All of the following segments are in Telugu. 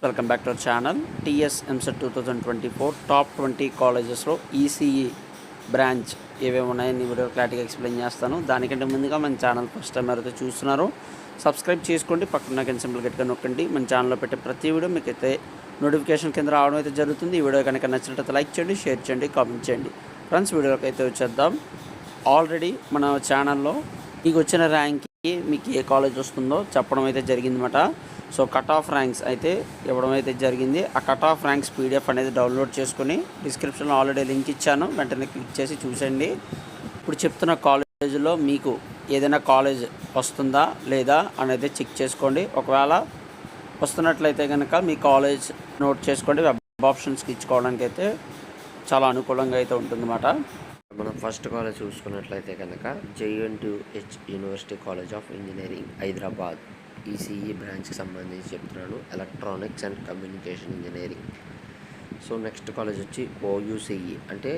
Welcome back to our channel. TS EAMCET 2024 top 20 కాలేజెస్లో ఈసీఈ బ్రాంచ్ ఏవేమి ఉన్నాయని వీడియో క్లారిటీగా ఎక్స్ప్లెయిన్ చేస్తాను. దానికంటే ముందుగా మన ఛానల్ ఫస్ట్ టైం ఎవరైతే చూస్తున్నారో సబ్స్క్రైబ్ చేసుకోండి, పక్కన నాకు సింపుల్ గట్టిగా నొక్కండి. మన ఛానల్లో పెట్టే ప్రతి వీడియో మీకు అయితే నోటిఫికేషన్ కింద రావడం అయితే జరుగుతుంది. ఈ వీడియో కనుక నచ్చినట్లయితే లైక్ చేయండి, షేర్ చేయండి, కామెంట్ చేయండి. ఫ్రెండ్స్, వీడియోకి అయితే వచ్చేద్దాం. ఆల్రెడీ మన ఛానల్లో మీకు వచ్చిన ర్యాంక్కి మీకు ఏ కాలేజ్ వస్తుందో చెప్పడం అయితే జరిగిందన్నమాట. సో కట్ ఆఫ్ ర్యాంక్స్ అయితే ఇవ్వడం అయితే జరిగింది. ఆ కట్ ఆఫ్ ర్యాంక్స్ పీడిఎఫ్ అనేది డౌన్లోడ్ చేసుకుని డిస్క్రిప్షన్లో ఆల్రెడీ లింక్ ఇచ్చాను, వెంటనే క్లిక్ చేసి చూసండి. ఇప్పుడు చెప్తున్న కాలేజీలో మీకు ఏదైనా కాలేజ్ వస్తుందా లేదా అనేది చెక్ చేసుకోండి. ఒకవేళ వస్తున్నట్లయితే కనుక మీ కాలేజ్ నోట్ చేసుకోండి. వెబ్ ఆప్షన్స్కి ఇచ్చుకోవడానికి అయితే చాలా అనుకూలంగా అయితే ఉంటుందన్నమాట. మనం ఫస్ట్ కాలేజ్ చూసుకున్నట్లయితే కనుక JNTH university college of engineering Hyderabad ECE బ్రాంచ్కి సంబంధించి చెప్తున్నాను, electronics and communication engineering. So next college వచ్చి OUCE అంటే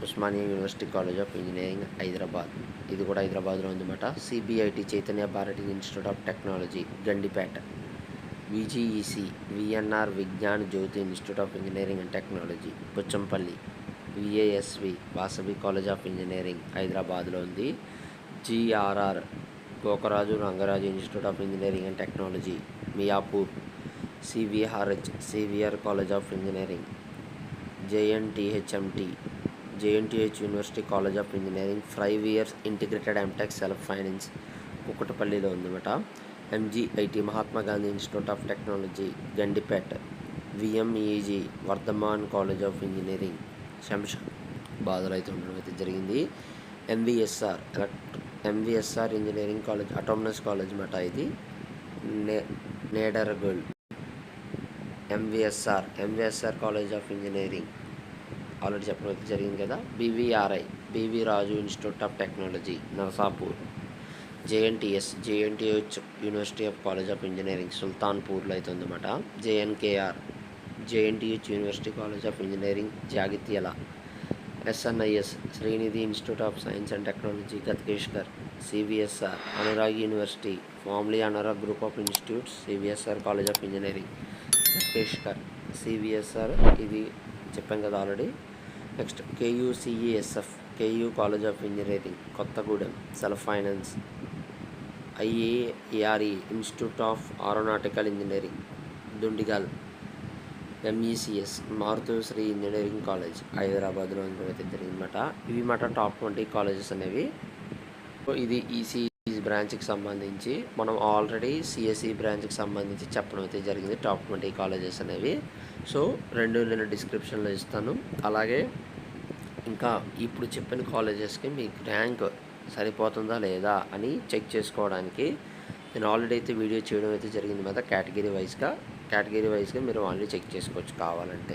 Osmania university college of engineering Hyderabad. ఇది కూడా హైదరాబాద్లో ఉందన్నమాట. CBIT Chaitanya Bharathi institute of technology Gandipet. VGEC VNR Vignan Jyothi institute of engineering and technology Bachupally. VASV Vasavi college of engineering హైదరాబాద్లో ఉంది. GRR Gokaraju Rangaraju institute of engineering and technology Miyapur. CVRH CVR college of engineering. JNTH university college of engineering 5 years integrated MTech self finance కుకటపల్లిలో ఉందన్నమాట. MGIT Mahatma Gandhi institute of technology Gandipet. VMEG Vardhaman college of engineering శంషాబాద్లో అయితే ఉండడం అయితే జరిగింది. MVSR engineering college autonomous college మాట. ఇది Nadergul. MVSR college of engineering already చెప్పడం అయితే జరిగింది కదా. BVRI BV Raju institute of technology Narsapur. JNTH university of college of engineering సుల్తాన్పూర్లో అయితే ఉందన్నమాట. JNTH university college of engineering జాగిత్యాల. SNIS Srinidhi institute of science and technology Ghatkesar. CVSR Anurag university formerly Anurag group of institutes. CVSR college of engineering Ghatkesar. CVSR ఇది చెప్పాం కదా already. Next KUCESF KU college of engineering Kothagudem self finance. IARE institute of aeronautical engineering Dundigal. MECS Maruthasri engineering college హైదరాబాద్లో అయితే జరిగిందన్నమాట. ఇవి మాట టాప్ 20 కాలేజెస్ అనేవి. ఇది ఈసీఈ బ్రాంచ్కి సంబంధించి మనం ఆల్రెడీ CSE బ్రాంచ్కి సంబంధించి చెప్పడం అయితే జరిగింది, టాప్ 20 కాలేజెస్ అనేవి. సో రెండు నేను డిస్క్రిప్షన్లో ఇస్తాను. అలాగే ఇంకా ఇప్పుడు చెప్పిన కాలేజెస్కి మీకు ర్యాంక్ సరిపోతుందా లేదా అని చెక్ చేసుకోవడానికి నేను ఆల్రెడీ అయితే వీడియో చేయడం అయితే జరిగింది కదా. కేటగిరీ వైజ్గా మీరు ఆల్రెడీ చెక్ చేసుకోవచ్చు కావాలంటే.